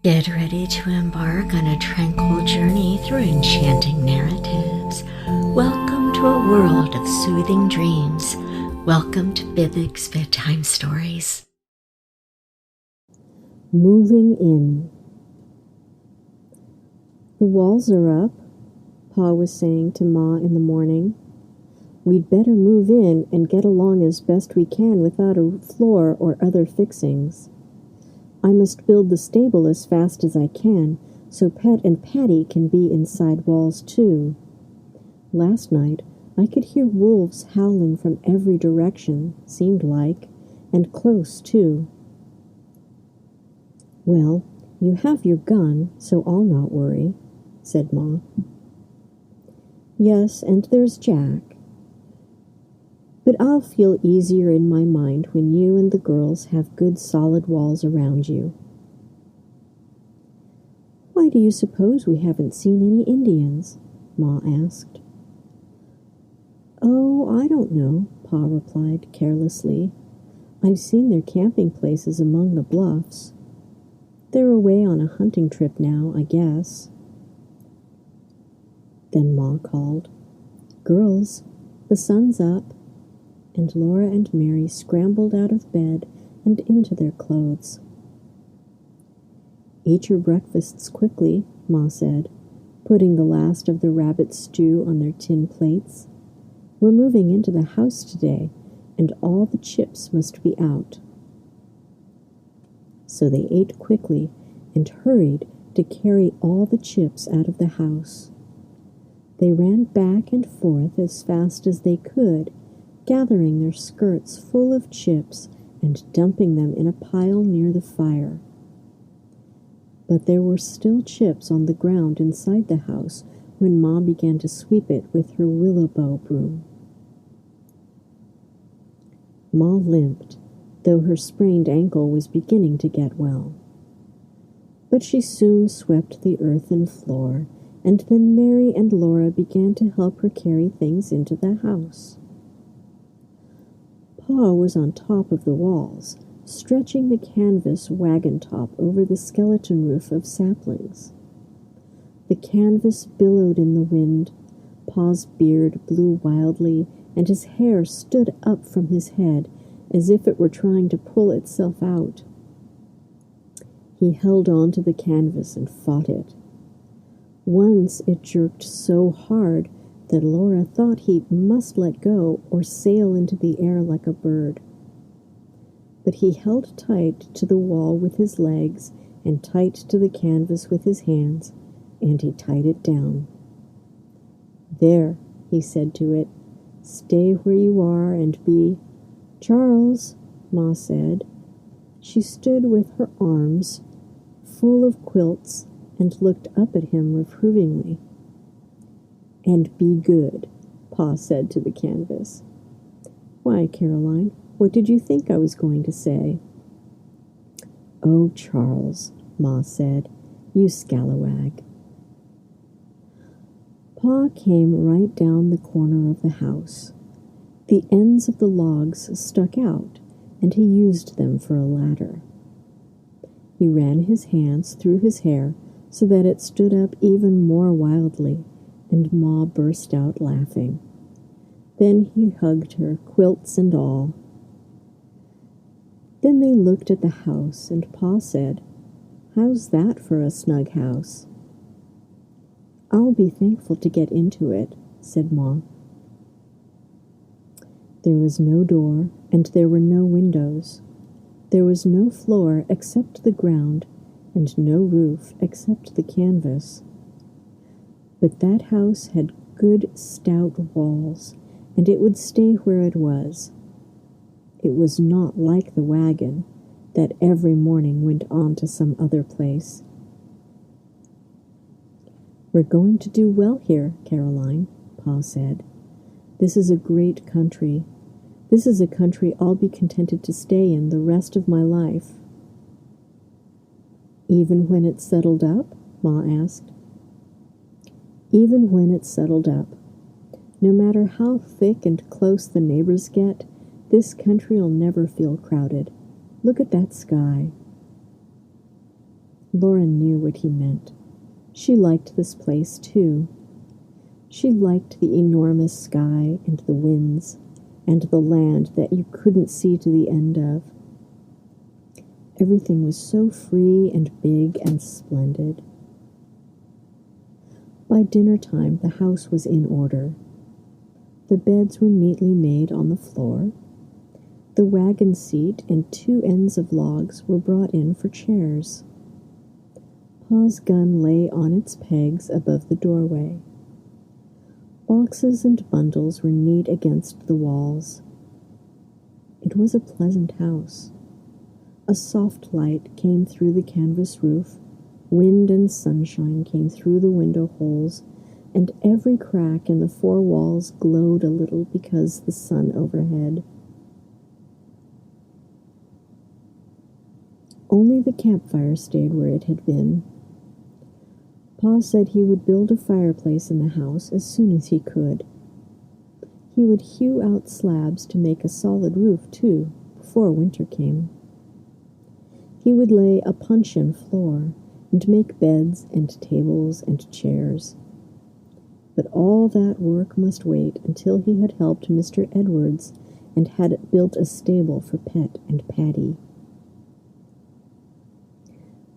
Get ready to embark on a tranquil journey through enchanting narratives. Welcome to a world of soothing dreams. Welcome to Bibic's Bedtime Stories. Moving in. The walls are up, Pa was saying to Ma in the morning. We'd better move in and get along as best we can without a floor or other fixings. I must build the stable as fast as I can, so Pet and Patty can be inside walls too. Last night I could hear wolves howling from every direction, seemed like, and close too. Well, you have your gun, so I'll not worry, said Ma. Yes, and there's Jack. But I'll feel easier in my mind when you and the girls have good solid walls around you. Why do you suppose we haven't seen any Indians? Ma asked. Oh, I don't know, Pa replied carelessly. I've seen their camping places among the bluffs. They're away on a hunting trip now, I guess. Then Ma called, Girls, the sun's up. And Laura and Mary scrambled out of bed and into their clothes. Eat your breakfasts quickly, Ma said, putting the last of the rabbit stew on their tin plates. We're moving into the house today, and all the chips must be out. So they ate quickly and hurried to carry all the chips out of the house. They ran back and forth as fast as they could, gathering their skirts full of chips and dumping them in a pile near the fire. But there were still chips on the ground inside the house when Ma began to sweep it with her willow bow broom. Ma limped, though her sprained ankle was beginning to get well. But she soon swept the earthen floor, and then Mary and Laura began to help her carry things into the house. Pa was on top of the walls, stretching the canvas wagon top over the skeleton roof of saplings. The canvas billowed in the wind, Pa's beard blew wildly, and his hair stood up from his head as if it were trying to pull itself out. He held on to the canvas and fought it. Once it jerked so hard that Laura thought he must let go or sail into the air like a bird. But he held tight to the wall with his legs and tight to the canvas with his hands, and he tied it down. There, he said to it, stay where you are and be... Charles, Ma said. She stood with her arms full of quilts and looked up at him reprovingly. And be good, Pa said to the canvas. Why, Caroline, what did you think I was going to say? Oh, Charles, Ma said, you scalawag. Pa came right down the corner of the house. The ends of the logs stuck out, and he used them for a ladder. He ran his hands through his hair so that it stood up even more wildly, and Ma burst out laughing. Then he hugged her, quilts and all. Then they looked at the house, and Pa said, How's that for a snug house? I'll be thankful to get into it, said Ma. There was no door, and there were no windows. There was no floor except the ground, and no roof except the canvas. But that house had good stout walls, and it would stay where it was. It was not like the wagon that every morning went on to some other place. We're going to do well here, Caroline, Pa said. This is a great country. This is a country I'll be contented to stay in the rest of my life. Even when it's settled up? Ma asked. Even when it's settled up. No matter how thick and close the neighbors get, this country'll never feel crowded. Look at that sky. Laura knew what he meant. She liked this place, too. She liked the enormous sky and the winds and the land that you couldn't see to the end of. Everything was so free and big and splendid. By dinner time, the house was in order. The beds were neatly made on the floor. The wagon seat and 2 ends of logs were brought in for chairs. Pa's gun lay on its pegs above the doorway. Boxes and bundles were neat against the walls. It was a pleasant house. A soft light came through the canvas roof, wind and sunshine came through the window holes, and every crack in the 4 walls glowed a little because the sun overhead. Only the campfire stayed where it had been. Pa said he would build a fireplace in the house as soon as he could. He would hew out slabs to make a solid roof, too, before winter came. He would lay a puncheon floor and make beds and tables and chairs. But all that work must wait until he had helped Mr. Edwards and had built a stable for Pet and Patty.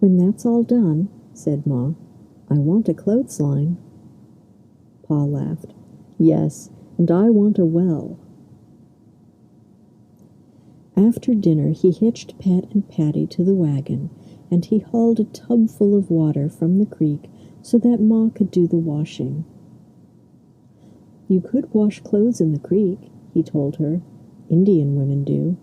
"When that's all done," said Ma, "I want a clothesline." Pa laughed. "Yes, and I want a well." After dinner, he hitched Pet and Patty to the wagon, and he hauled a tub full of water from the creek so that Ma could do the washing. "You could wash clothes in the creek," he told her. "Indian women do."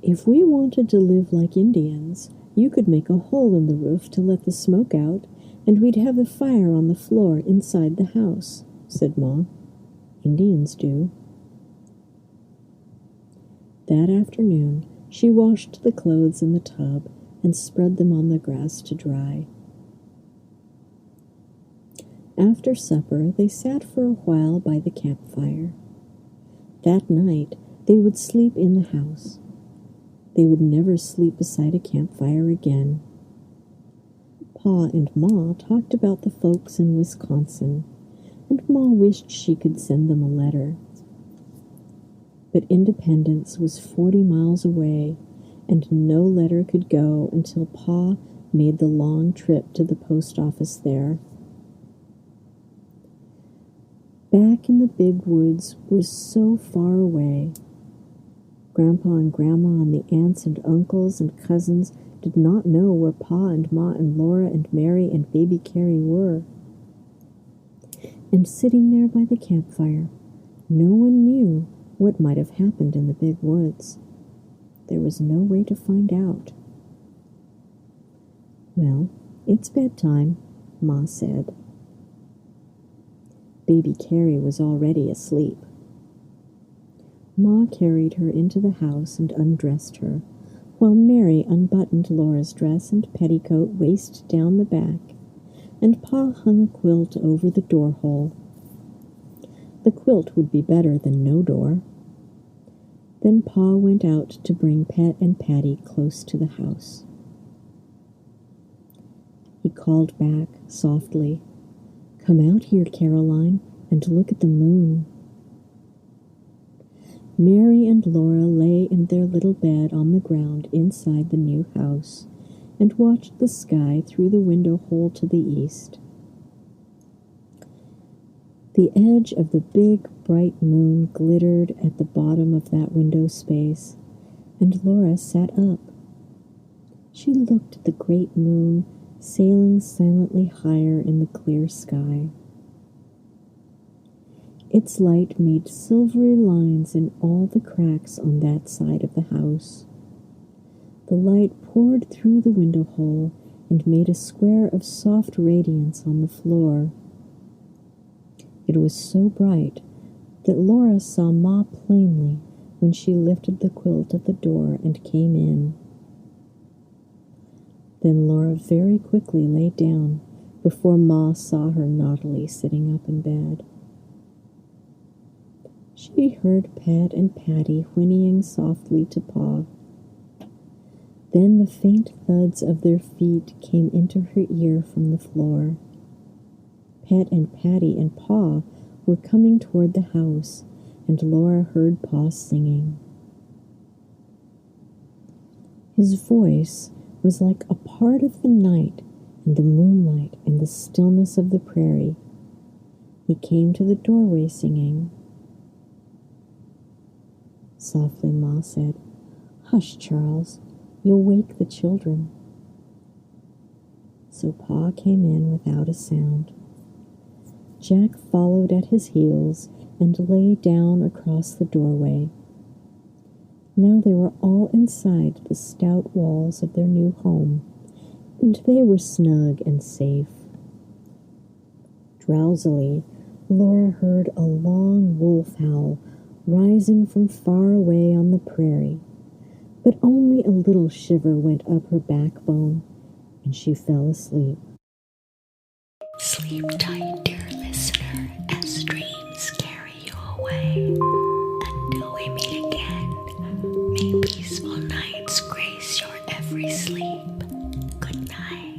"If we wanted to live like Indians, you could make a hole in the roof to let the smoke out, and we'd have a fire on the floor inside the house," said Ma. "Indians do." That afternoon, she washed the clothes in the tub and spread them on the grass to dry. After supper, they sat for a while by the campfire. That night, they would sleep in the house. They would never sleep beside a campfire again. Pa and Ma talked about the folks in Wisconsin, and Ma wished she could send them a letter. But Independence was 40 miles away, and no letter could go until Pa made the long trip to the post office there. Back in the big woods was so far away. Grandpa and Grandma and the aunts and uncles and cousins did not know where Pa and Ma and Laura and Mary and baby Carrie were. And sitting there by the campfire, no one knew what might have happened in the big woods. There was no way to find out. "Well, it's bedtime," Ma said. Baby Carrie was already asleep. Ma carried her into the house and undressed her, while Mary unbuttoned Laura's dress and petticoat waist down the back, and Pa hung a quilt over the door hole. The quilt would be better than no door. Then Pa went out to bring Pet and Patty close to the house. He called back softly, "Come out here, Caroline, and look at the moon." Mary and Laura lay in their little bed on the ground inside the new house and watched the sky through the window hole to the east. The edge of the big, bright moon glittered at the bottom of that window space, and Laura sat up. She looked at the great moon sailing silently higher in the clear sky. Its light made silvery lines in all the cracks on that side of the house. The light poured through the window hole and made a square of soft radiance on the floor. It was so bright that Laura saw Ma plainly when she lifted the quilt at the door and came in. Then Laura very quickly lay down before Ma saw her naughtily sitting up in bed. She heard Pet and Patty whinnying softly to Pa. Then the faint thuds of their feet came into her ear from the floor. Pet and Patty and Pa were coming toward the house, and Laura heard Pa singing. His voice was like a part of the night and the moonlight and the stillness of the prairie. He came to the doorway singing. Softly, Ma said, "Hush, Charles, you'll wake the children." So Pa came in without a sound. Jack followed at his heels and lay down across the doorway. Now they were all inside the stout walls of their new home, and they were snug and safe. Drowsily, Laura heard a long wolf howl rising from far away on the prairie, but only a little shiver went up her backbone, and she fell asleep. Sleep tight, dear listener, as dreams carry you away. Until we meet again, may peaceful nights grace your every sleep. Good night.